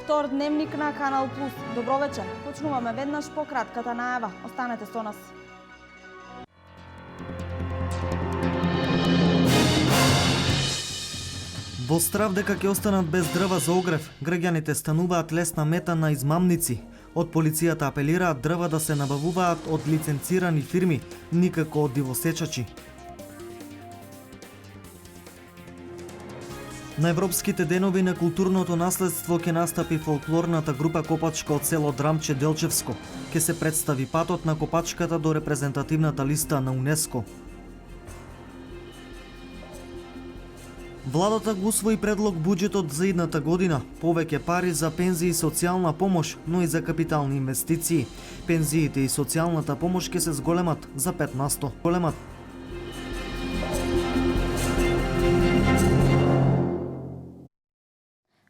Втор дневник на Канал Плюс. Добро вечер. Почнуваме веднаш по кратката најава. Останете со нас. Во страв дека ќе останат без дрва за огрев, граѓаните стануваат лесна мета на измамници. Од полицијата апелираат дрва да се набавуваат од лиценцирани фирми, никако од дивосечачи. На Европските денови на културното наследство ќе настапи фолклорната група Копачка од село Драмче Делчевско. Ќе се представи патот на копачката до репрезентативната листа на УНЕСКО. Владата го усвои предлог буџетот за идната година. Повеќе пари за пензии и социјална помош, но и за капитални инвестиции. Пензиите и социјалната помош ќе се зголемат за 5%.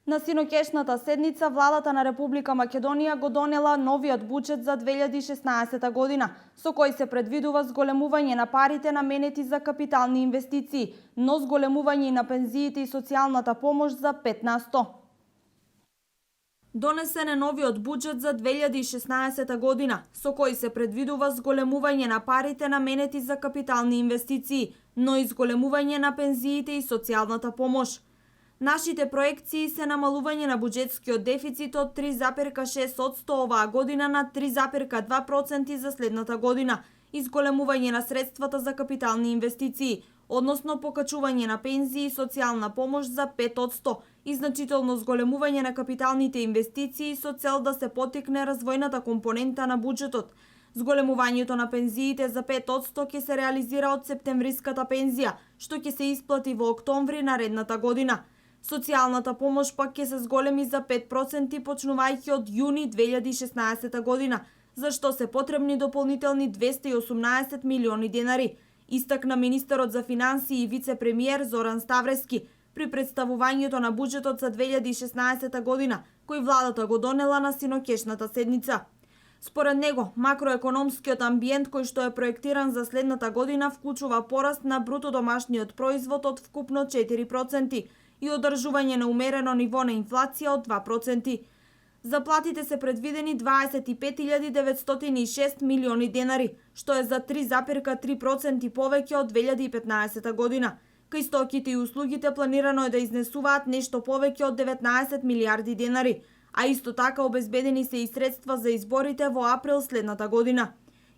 На синокешната седница, владата на Република Македонија го донела новиот буџет за 2016 година, со кој се предвидува зголемување на парите наменети за капитални инвестиции, но зголемување и на пензиите и социјалната помош за 5%. Донесен е новиот буџет за 2016 година, со кој се предвидува зголемување на парите наменети за капитални инвестиции, но и зголемување на пензиите и социјалната помош. Нашите проекции се намалување на буџетскиот дефицит од 3,6% оваа година на 3,2% за следната година и зголемување на средствата за капитални инвестиции, односно покачување на пензии и социјална помош за 5% и значително зголемување на капиталните инвестиции со цел да се поттикне развојната компонента на буџетот. Зголемувањето на пензиите за 5% ќе се реализира од септемвриската пензија, што ќе се исплати во октомври наредната година. Социјалната помош пак ќе се зголеми за 5% почнувајќи од јуни 2016 година, за што се потребни дополнителни 218 милиони денари, истакна министерот за финансии и вице-премиер Зоран Ставрески при представувањето на буџетот за 2016 година, кој владата го донела на синокешната седница. Според него, макроекономскиот амбиент кој што е проектиран за следната година вклучува пораст на бруто домашниот производ од вкупно 4%, и одржување на умерено ниво на инфлација од 2%. Заплатите се предвидени 25.906 милиони денари, што е за 3,3% повеќе од 2015 година. Кај стоките и услугите планирано е да изнесуваат нешто повеќе од 19 милиарди денари, а исто така обезбедени се и средства за изборите во април следната година.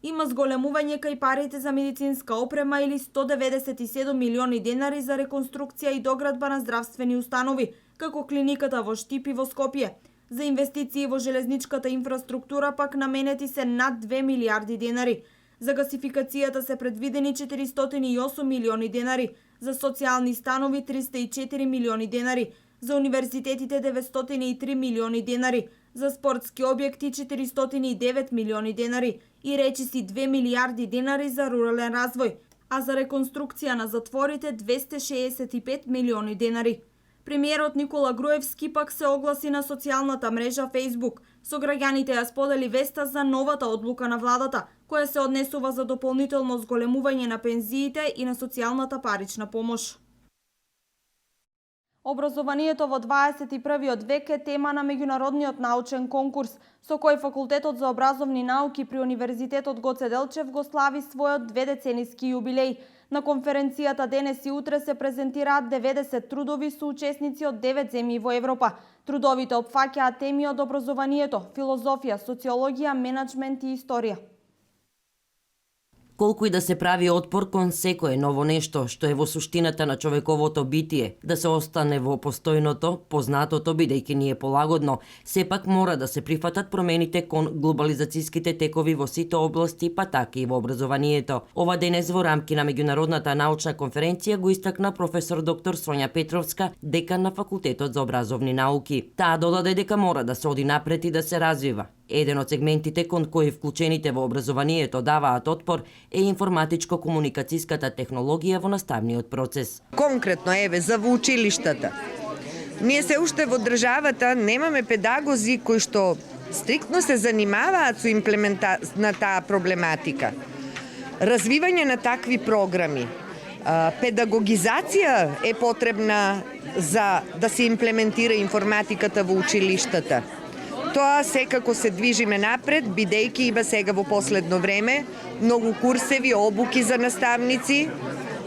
Има зголемување кај парите за медицинска опрема или 197 милиони денари за реконструкција и доградба на здравствени установи, како клиниката во Штип и во Скопје. За инвестиции во железничката инфраструктура пак наменети се над 2 милиарди денари. За гасификацијата се предвидени 408 милиони денари, за социјални станови 304 милиони денари, за универзитетите 903 милиони денари, за спортски објекти 409 милиони денари и речиси 2 милиарди денари за рурален развој, а за реконструкција на затворите 265 милиони денари. Премиерот Никола Груевски пак се огласи на социјалната мрежа Facebook. Со граѓаните ја сподели веста за новата одлука на владата, која се однесува за дополнително зголемување на пензиите и на социјалната парична помош. Образованието во 21. век е тема на меѓународниот научен конкурс, со кој Факултетот за образовни науки при Универзитетот Гоце Делчев го слави својот 2-децениски јубилеј. На конференцијата денес и утре се презентираат 90 трудови со учесници од 9 земји во Европа. Трудовите опфаќаат теми од образованието, филозофија, социологија, менаџмент и историја. Колку и да се прави отпор кон секое ново нешто што е во суштината на човековото битие, да се остане во постојното, познатото, бидејќи ни е полагодно, сепак мора да се прифатат промените кон глобализацијските текови во сите области, па така и во образованието. Ова денес во рамки на меѓународната научна конференција го истакна професор доктор Сонја Петровска, декан на Факултетот за образовни науки. Таа додаде дека мора да се оди напред и да се развива. Еден од сегментите кон кои вклучените во образованието даваат отпор е информатичко-комуникацијската технологија во наставниот процес. Конкретно, за во училиштата. Ние се уште во државата немаме педагози кои што стриктно се занимаваат со на таа проблематика. Развивање на такви програми, Педагогизација е потребна за да се имплементира информатиката во училиштата. Тоа секако се движиме напред, бидејќи има сега во последно време многу курсеви, обуки за наставници,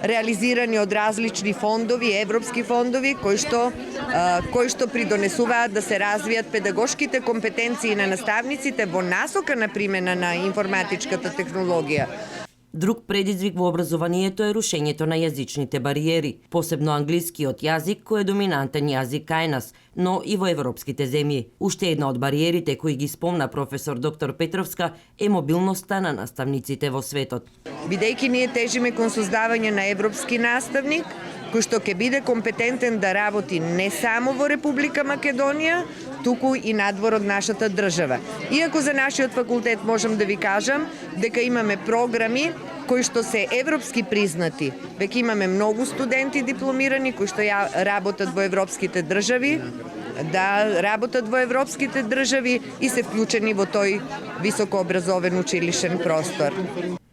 реализирани од различни фондови, европски фондови, кои што придонесуваат да се развијат педагошките компетенции на наставниците во насока на примена на информатичката технологија. Друг предизвик во образованието е рушењето на јазичните бариери, посебно англискиот јазик кој е доминантен јазик кај нас, но и во европските земји. Уште една од бариерите кои ги спомна професор доктор Петровска е мобилноста на наставниците во светот. Бидејќи ние тежиме кон создавање на европски наставник, кој што ќе биде компетентен да работи не само во Република Македонија, туку и надвор од нашата држава. Иако за нашиот факултет можам да ви кажам дека имаме програми кои што се европски признати. Веќе имаме многу студенти дипломирани кои што работат во европските држави, и се вклучени во тој високообразовен училишен простор.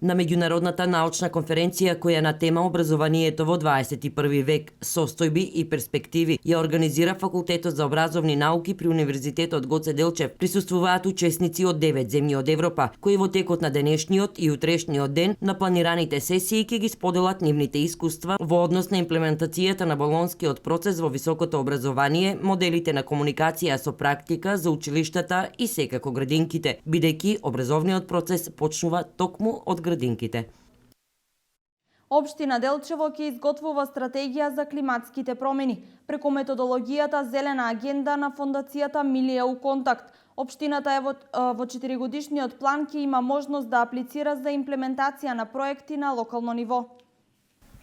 На меѓународната научна конференција која на тема образованието во 21 век, состојби и перспективи ја организира Факултетот за образовни науки при Универзитетот Гоце Делчев, присуствуваат учесници од 9 земји од Европа, кои во текот на денешниот и утрешниот ден на планираните сесии ќе ги споделат нивните искуства во однос на имплементацијата на болонскиот процес во високото образование, моделите на комуникација со практика за училиштата и секако градинките, бидејќи образовниот процес почнува токму од градинките. Општина Делчево ќе изготвува стратегија за климатските промени преку методологијата Зелена агенда на фондацијата Милија у контакт. Општината е во 4-годишниот план ќе има можност да аплицира за имплементација на проекти на локално ниво.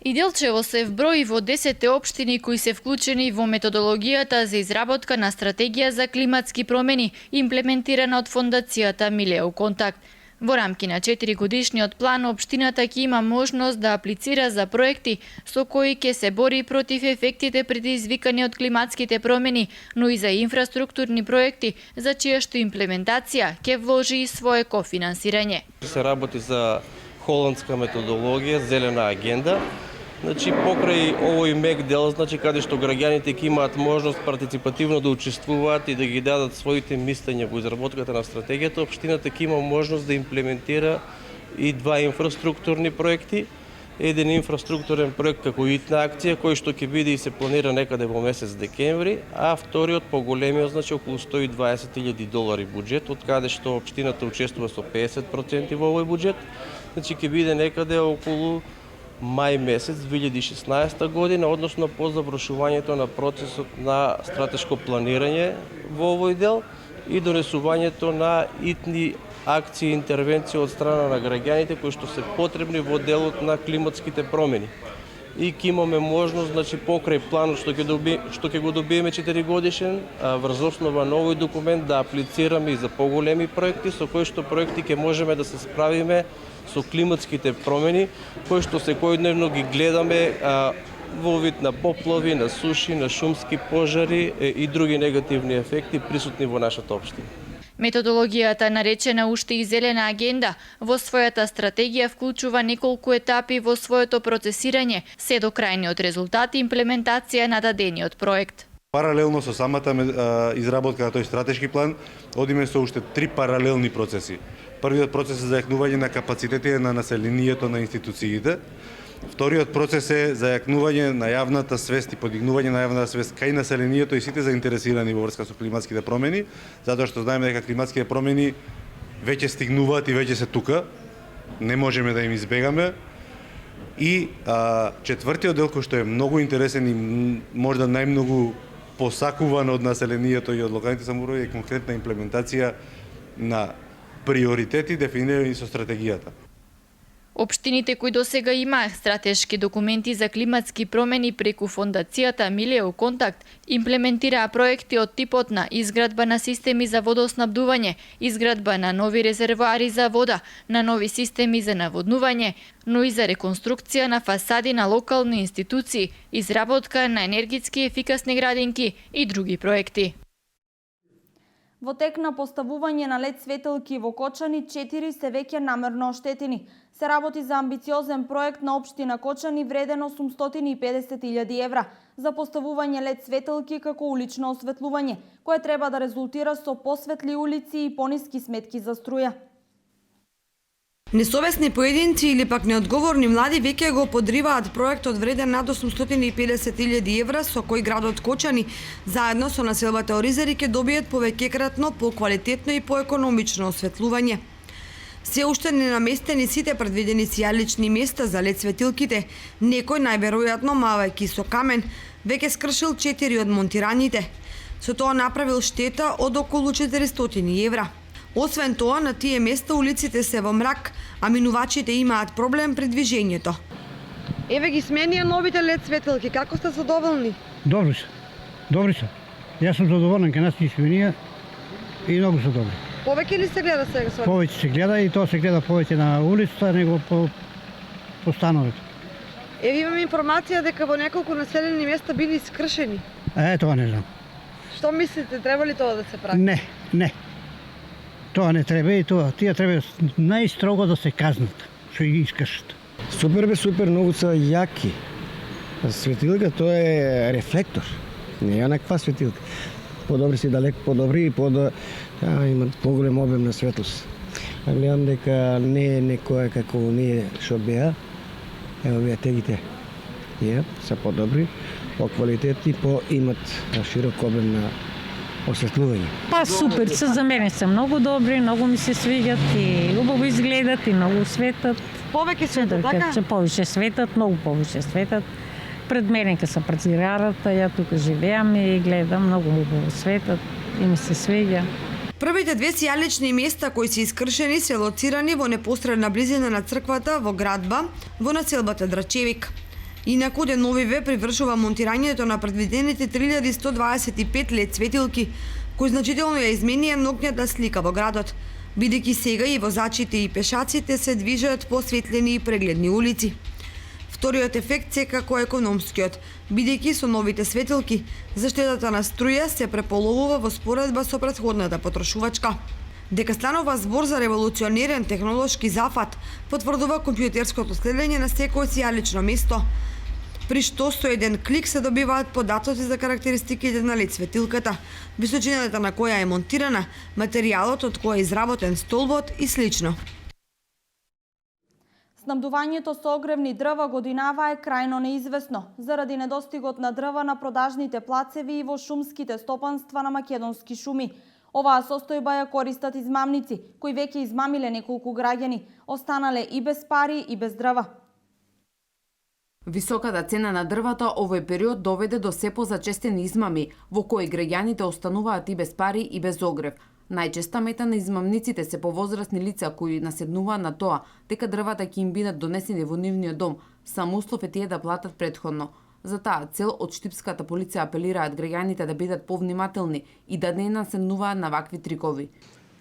И Делчево се вброи во 10 општини кои се вклучени во методологијата за изработка на стратегија за климатски промени, имплементирана од фондацијата Милија у контакт. Во рамки на 4-годишниот план, општината ќе има можност да аплицира за проекти со кои ќе се бори против ефектите предизвикани од климатските промени, но и за инфраструктурни проекти, за чија што имплементација ќе вложи и свое кофинансирање. Се работи за холандска методологија, Зелена агенда. Покрај овој мек дел, каде што граѓаните ќе имаат можност партиципативно да учествуваат и да ги дадат своите мислења во изработката на стратегијата, општината ќе има можност да имплементира и 2 инфраструктурни проекти. Еден инфраструктурен проект како итна акција, кој што ќе биде и се планира некаде во месец декември, а вториот поголемиот, околу $120,000 буџет, од каде што општината учествува со 50% во овој буџет, ќе биде некаде околу мај месец 2016 година, односно по завршувањето на процесот на стратешко планирање во овој дел и донесувањето на итни акции и интервенции од страна на граѓаните кои што се потребни во делот на климатските промени. И ќе имаме можност, покрај планот што ќе го добиеме 4-годишен, врз основа на овој документ да аплицираме и за поголеми проекти, со кои што проекти ќе можеме да се справиме со климатските промени, кои што секојдневно ги гледаме во вид на поплави, на суши, на шумски пожари и други негативни ефекти присутни во нашата општина. Методологијата, наречена уште и Зелена агенда, во својата стратегија вклучува неколку етапи во своето процесирање, се до крајниот резултат и имплементација на дадениот проект. Паралелно со самата изработка на тој стратешки план, одиме со уште 3 паралелни процеси. Првиот процес е за јакнување на капацитетите на населението на институциите. Вториот процес е за јакнување на јавната свест и подигнување на јавната свест кај населението и сите заинтересирани во врска со климатските промени, затоа што знаеме дека климатските промени веќе стигнуваат и веќе се тука, не можеме да им избегаме. И четвртиот дел кој што е многу интересен и можда најмногу посакуван од населението и од локалните самоуправи е конкретна имплементација на приоритети дефинирани со стратегијата. Општините кои досега имаат стратешки документи за климатски промени преку фондацијата Милија у контакт имплементираа проекти од типот на изградба на системи за водоснабдување, изградба на нови резервоари за вода, на нови системи за наводнување, но и за реконструкција на фасади на локални институции, изработка на енергетски ефикасни градинки и други проекти. Во тек на поставување на лед светилки во Кочани, 4 се веќе намерно оштетени. Се работи за амбициозен проект на општина Кочани вреден 850.000 евра за поставување лед светилки како улично осветлување, кое треба да резултира со посветли улици и пониски сметки за струја. Несовесни поединци или пак неодговорни млади веќе го подриваат проектот вреден над 850.000 евра со кој градот Кочани заедно со населбата Оризари ќе добијат повеќекратно, поквалитетно и поекономично осветлување. Се уште не наместени сите предвидени сијалични места за лед светилките, некој најверојатно мавајќи со камен веќе скршил 4 од монтираните. Со тоа направил штета од околу 400 евра. Освен тоа, на тие места улиците се во мрак, а минувачите имаат проблем при движењето. Еве ги сменија новите лед светилки, како сте задоволни? Добри се. Добри се. Јас сум задоволен кај нас ги сменија и многу се добри. Повеќе ли се гледа сега? Повеќе се гледа и тоа се гледа повеќе на улицата него по становите. Еве имам информација дека во неколку населени места били искршени. Тоа не знам. Што мислите, треба ли тоа да се прави? Не. Тоа не треба и тоа. Тие треба најстрого да се казнат, што ги искршат. Супер, многу се јаки. Светилка тоа е рефлектор, не е некаква светилка. Подобри си далеко, подобри и имат поголем обем на светлост. Гледам дека не е некоја како ние што беа. Ево вие тегите. Се подобри, по-квалитетни, имат широк обем на осветлување. Супер, за мене се многу добри, многу ми се свиѓат и убаво изгледат и многу светат. Повеќе светат, така? Се повише светат, многу повише светат. Пред мене ка се працирарата, ја тука живеам и гледам, многу убаво светат и ми се свиѓа. Првите две сијалични места кои се искршени се лоцирани во непосредна близина на црквата во Градба, во населбата Драчевик. Инаку деновиве привршува монтирањето на предвидените 3125 лед светилки, кој значително ја изменија ноќната слика во градот, бидејќи сега и возачите и пешаците се движат по светлени и прегледни улици. Вториот ефект секако економскиот, бидејќи со новите светилки заштедата на струја се преполовува во споредба со претходната потрошувачка. Дека станува збор за револуционерен технолошки зафат, потврдува компјутерското следење на секое сијалично место, при што со еден клик се добиваат податоци за карактеристиките на лед светилката, височината на која е монтирана, материјалот од кој е изработен столбот и слично. Снабдувањето со огревни дрва годинава е крајно неизвестно, заради недостигот на дрва на продажните плацеви и во шумските стопанства на Македонски шуми. Оваа состојба ја користат измамници, кои веќе измамиле неколку граѓани, останале и без пари и без дрва. Високата цена на дрвата овој период доведе до се позачестени измами, во кои граѓаните остануваат и без пари и без огрев. Најчеста мета на измамниците се повозрасни лица кои наседнуваат на тоа дека дрвата ќе им бидат донесени во нивниот дом, само услов е тие да платат претходно. За таа цел од штипската полиција апелираат граѓаните да бидат повнимателни и да не наседнуваат на вакви трикови.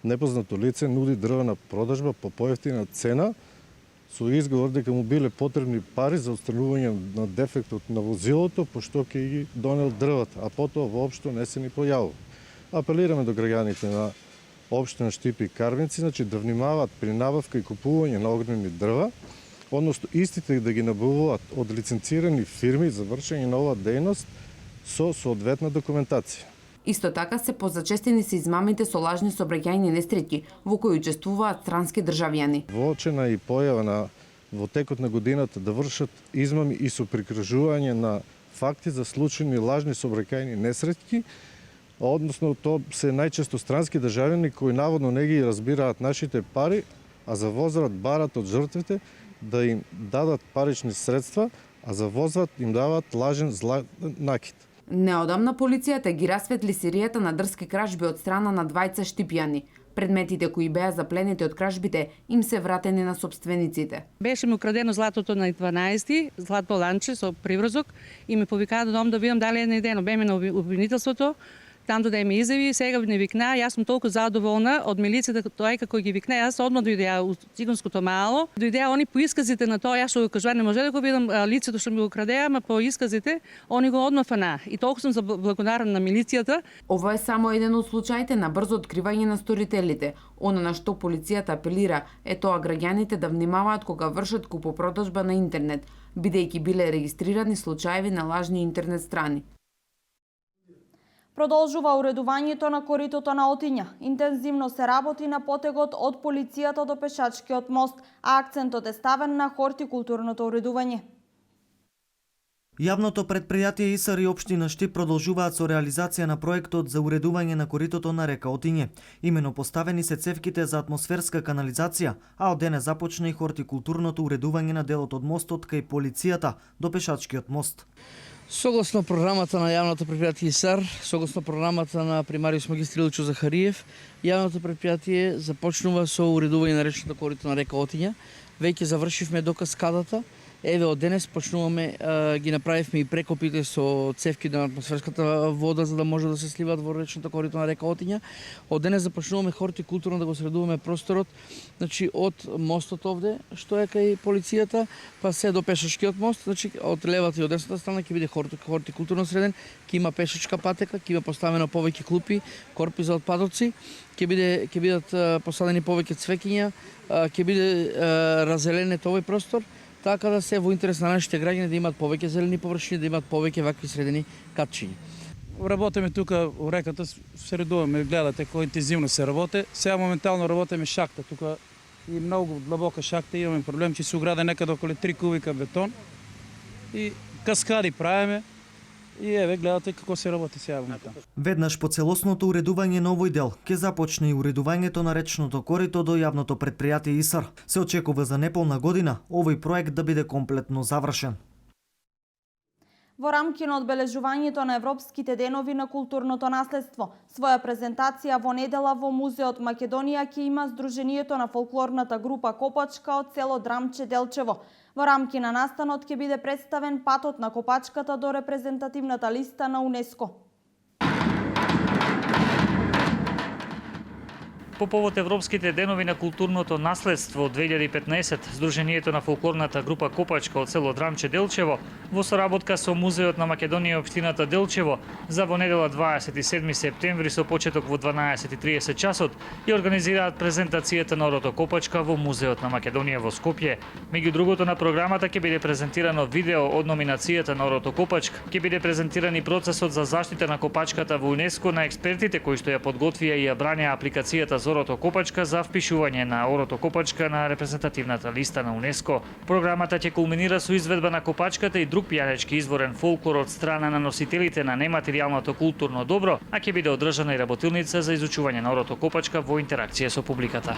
Непознато лице нуди дрва на продажба по поевтина цена, со изговор дека му биле потребни пари за отстранување на дефектот на возилото, пошто ќе ги донел дрвата, а потоа воопшто не се ни појавува. Апелираме до граѓаните на општина Штип и Карвенци, да внимаваат при набавка и купување на огнени дрва, односно истите да ги набавуваат од лиценцирани фирми за вршење на оваа дејност со соодветна документација. Исто така се позачестени се измамите со лажни сообраќајни несреќи, во кои учествуваат странски државјани. Воочена и појава во текот на годината да вршат измами и со прикажување на факти за случајни лажни сообраќајни несреќи, односно тоа се најчесто странски државјани кои наводно не ги разбираат нашите пари, а за возврат барат од жртвите да им дадат парични средства, а за возврат им даваат лажен зла накид. Неодамна полицијата ги расветли серијата на дрски кражби од страна на двајца штипјани. Предметите кои беа запленети од кражбите им се вратени на собствениците. Беше ми украдено златото на 12-ти, златно ланче со приврзок и ме повикаа до дом да видам дали е најдено. Беме на обвинителството таму да ме изяви, сега не викна, јас сум толку задоволна од милицијата, тоа како ги викна, јас одма дојдеа у цигонското мало, дојдеа они по исказите на тоа, јас што го кажувам, не може да го видам лицето што ми го крадеа, ама по исказите, они го одма фана. И толку сум благодарна на милицијата. Ова е само еден од случаите на брзо откривање на сторителите. Она на што полицијата апелира е тоа граѓаните да внимаваат кога вршат купопродажба на интернет, бидејќи биле регистрирани случаеви на лажни интернет страни. Продолжува уредувањето на коритото на Отиња. Интензивно се работи на потегот од полицијата до пешачкиот мост, а акцентот е ставен на хортикултурното уредување. Јавното предпријатие ИСАР и општина Штип продолжуваат со реализација на проектот за уредување на коритото на река Отиње. Имено поставени се цевките за атмосферска канализација, а од денес започна и хортикултурното уредување на делот од мостот кај полицијата до пешачкиот мост. Согласно програмата на јавното предпријатие ИСАР, согласно програмата на примариус магистр Илчо Захариев, јавното предпријатие започнува со уредување на речното корито на река Отиња. Веќе завршивме до каскадата. Еве од денес почнуваме, ги направивме и прекопите со цевки на атмосферската вода за да може да се сливат во речното корито на река Отиња. Од денес започнуваме хортикултурно да го средуваме просторот, значи од мостот овде што е кај полицијата, па се до пешачкиот мост, значи од левата и од десната страна ќе биде хортикултурно среден, ќе има пешачка патека, ќе има поставено повеќе клупи, корпи за отпадоци, ќе бидат посадени повеќе цвеќиња, ќе биде раззеленет овој простор, така да се во интерес на нашите граѓани да имаат повеќе зелени површини, да имаат повеќе вакви средени катчиња. Работиме тука во реката, се редуваме, гледате кој интензивно се работи. Сега моментално работиме шахта тука и многу длабока шахта, имаме проблем че се уграде некаде околу 3 кубика бетон и каскади правиме. И еве гледате како се работи сега моментално. Веднаш по целосното уредување на овој дел ќе започне и уредувањето на речното корито до јавното предпријатие ИСАР. Се очекува за неполна година овој проект да биде комплетно завршен. Во рамки на одбележувањето на Европските денови на културното наследство, своја презентација во недела во Музеот Македонија ќе има Сдруженијето на фолклорната група Копачка од село Драмче Делчево. Во рамки на настанот ќе биде представен патот на Копачката до репрезентативната листа на УНЕСКО. По повод Европските денови на културното наследство 2015, Сдруженијето на фолклорната група Копачка од село Драмче Делчево во соработка со Музеот на Македонија и општината Делчево за во недела 27 септември со почеток во 12:30 часот и организираат презентацијата на орото Копачка во Музеот на Македонија во Скопје. Меѓу другото на програмата ќе биде презентирано видео од номинацијата на орото Копачка, ќе биде презентиран и процесот за заштита на Копачката во УНЕСКО на експертите кои што ја подготвија и ја бранеа апликацијата за орото Копачка за впишување на орото Копачка на репрезентативната листа на УНЕСКО. Програмата ќе кулминира со изведба на Копачката и друг пијанечки изворен фолклор од страна на носителите на нематеријалното културно добро, а ќе биде одржана и работилница за изучување на орото Копачка во интеракција со публиката.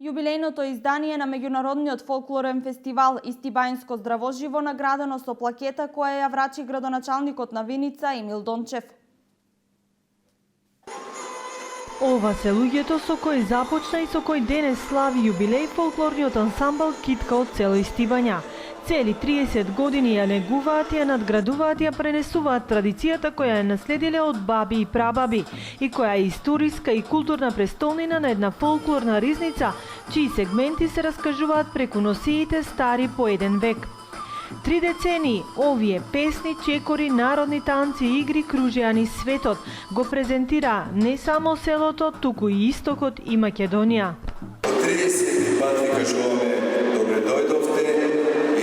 Јубилејното издание на меѓународниот фолклорен фестивал Истибајнско здравоживо наградено со плакета која ја врачи градоначалникот на Виница Емил Дончев. Ова се луѓето со кои започна и со кои денес слави јубилеј фолклорниот ансамбл Китка од село Истибања. Цели 30 години ја негуваат, ја надградуваат, ја пренесуваат традицијата која ја наследиле од баби и прабаби и која е историска и културна престолнина на една фолклорна ризница, чии сегменти се раскажуваат преку носиите стари по еден век. 3 децении овие песни, чекори, народни танци и игри кружеа низ светот, го презентира не само селото, туку и истокот и Македонија. 30 пати кажуваме добре дојдовте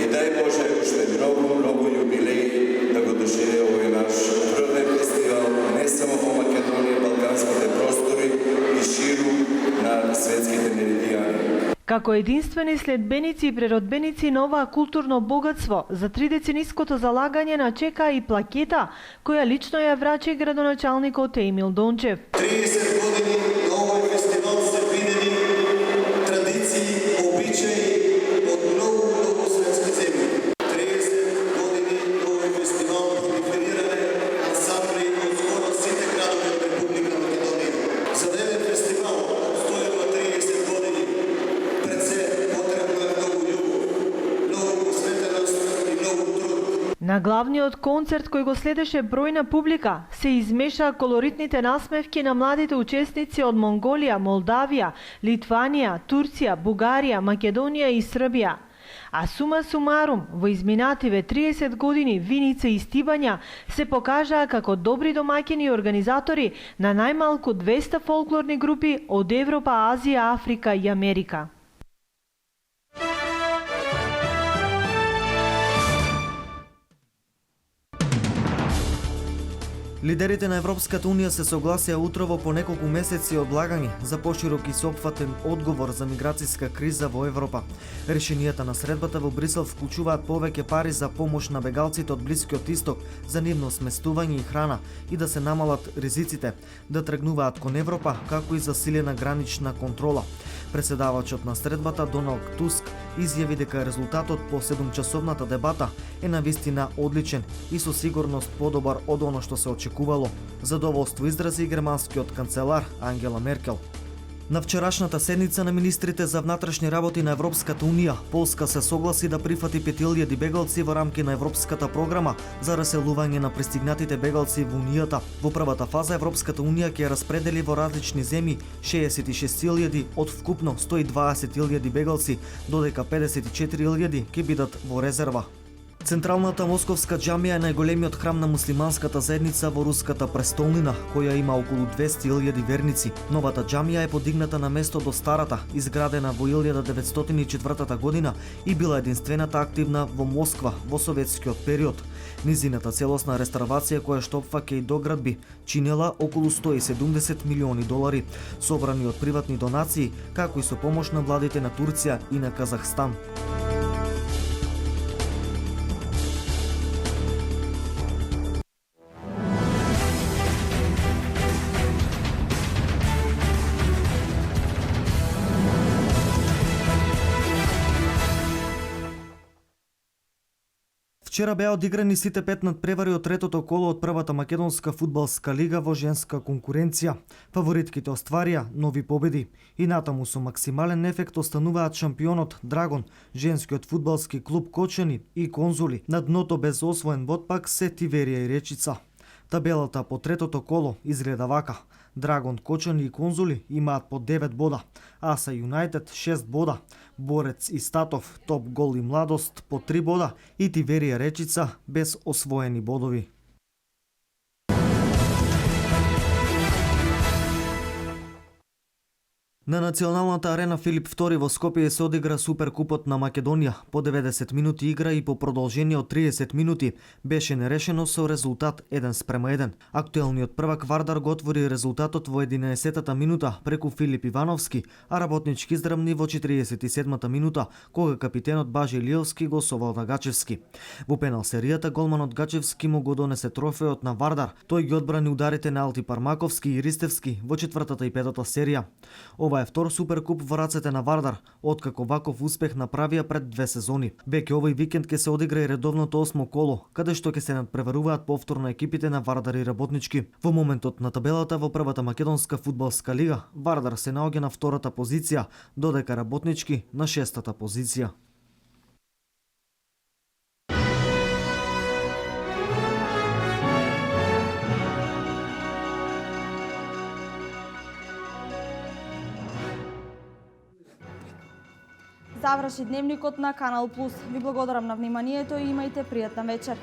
и дај Боже уште многу јубилеи да го доживее овој наш првен фестивал не само во Македонија, балканските простори и ширу на светските меридијани. Како единствени следбеници и преродбеници на оваа културно богатство, за 3-децениското залагање на чека и плакета, која лично ја врачи градоначалникот Емил Дончев. 30 години на овој фестивал се видени традиции, обичаи од многу светски земји. 30 години на овој фестивал пролиферираме ансамбли од скоро сите градови од Република Македонија. За да еден фестивал обстојува 30 години, пред се потребно е многу љубов, многу посветеност На главниот концерт кој го следеше бројна публика се измеша колоритните насмевки на младите учесници од Монголија, Молдавија, Литванија, Турција, Бугарија, Македонија и Србија. А сума сумарум, во изминативе 30 години Виница и Стибања се покажаа како добри домаќини и организатори на најмалку 200 фолклорни групи од Европа, Азија, Африка и Америка. Лидерите на Европската Унија се согласија утрово по неколку месеци одлагање за поширок и сеопфатен одговор за миграцијска криза во Европа. Решенијата на средбата во Брисел вклучуваат повеќе пари за помош на бегалците од Блискиот Исток за нивно сместување и храна и да се намалат ризиците да тргнуваат кон Европа, како и засилена гранична контрола. Председавачот на средбата Доналд Туск изјави дека резултатот по 7-часовната дебата е навистина одличен и со сигурност подобар од оно што се очекувало. Задоволство изрази германскиот канцелар Ангела Меркел. На вчерашната седница на министрите за внатрешни работи на Европската Унија, Полска се согласи да прифати 5000 бегалци во рамки на Европската програма за раселување на пристигнатите бегалци во Унијата. Во првата фаза Европската Унија ќе распредели во различни земји 66.000 од вкупно 120.000 бегалци, додека 54.000 ќе бидат во резерва. Централната московска џамија е најголемиот храм на муслиманската заедница во руската престолнина, која има околу 200.000 верници. Новата џамија е подигната на место до старата, изградена во 1904 година и била единствената активна во Москва во советскиот период. Низината целосна реставрација, која што опфаќа и доградби, чинела околу 170 милиони долари, собрани од приватни донации, како и со помош на владите на Турција и на Казахстан. Вчера беа одиграни сите 5 надпревари од третото коло од првата македонска фудбалска лига во женска конкуренција. Фаворитките остварија нови победи и натаму со максимален ефект остануваат шампионот Драгон, женскиот фудбалски клуб Кочани и Конзули. На дното без освоен бод пак се Тиверија и Речица. Табелата по третото коло изгледа вака. Драгон, Кочани и Конзули имаат по 9 бода, Аса Юнајтед 6 бода, Борец и Статов, Топ Гол и Младост по 3 бода и Тиверија Речица без освоени бодови. На националната арена Филип II во Скопје се одигра Суперкупот на Македонија. По 90 минути игра и по продолжение од 30 минути беше нерешено со резултат 1:1. Актуелниот првак Вардар го отвори резултатот во 11-та минута преку Филип Ивановски, а работнички издрмни во 47-та минута кога капитенот Бажи Илиевски го совал Гачевски. Во пенал серијата голманот Гачевски му го донесе трофеот на Вардар. Тој ги одбрани ударите на Алти Пармаковски и Ристевски во 4-та и 5-та серија. Ова е втор Суперкуп во рацете на Вардар, откако ваков успех направија пред 2 сезони. Веќе овој викенд ќе се одигра и редовното 8 коло, каде што ќе се надпреваруваат повторно екипите на Вардар и Работнички. Во моментот на табелата во првата македонска фудбалска лига, Вардар се наоѓа на втората позиција, додека Работнички на 6-та позиција. Заврши дневникот на Канал Плюс. Ви благодарам на вниманието и имајте пријатна вечер.